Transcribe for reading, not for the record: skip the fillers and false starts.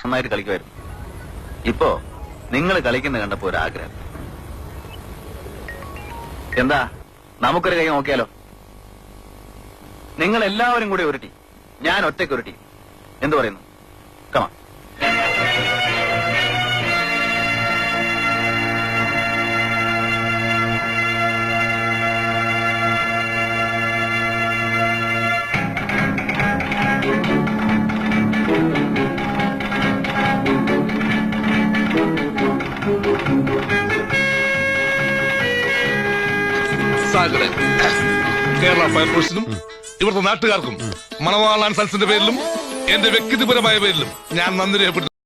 നന്നായിട്ട് കളിക്കുമായിരുന്നു. ഇപ്പോ നിങ്ങൾ കളിക്കുന്ന കണ്ടപ്പോ ഒരു ആഗ്രഹം. എന്താ, നമുക്കൊരു കൈ നോക്കിയാലോ? നിങ്ങൾ എല്ലാവരും കൂടി ഒരു ടീം, ഞാൻ ഒറ്റയ്ക്ക് ഒരു ടീം. എന്തു പറയുന്നു? കമാ. കേരള ഫയർഫോഴ്സിനും ഇവിടുത്തെ നാട്ടുകാർക്കും മണവാളാൻ സൽസിന്റെ പേരിലും എന്റെ വ്യക്തിപരമായ പേരിലും ഞാൻ നന്ദി രേഖപ്പെടുത്തുന്നു.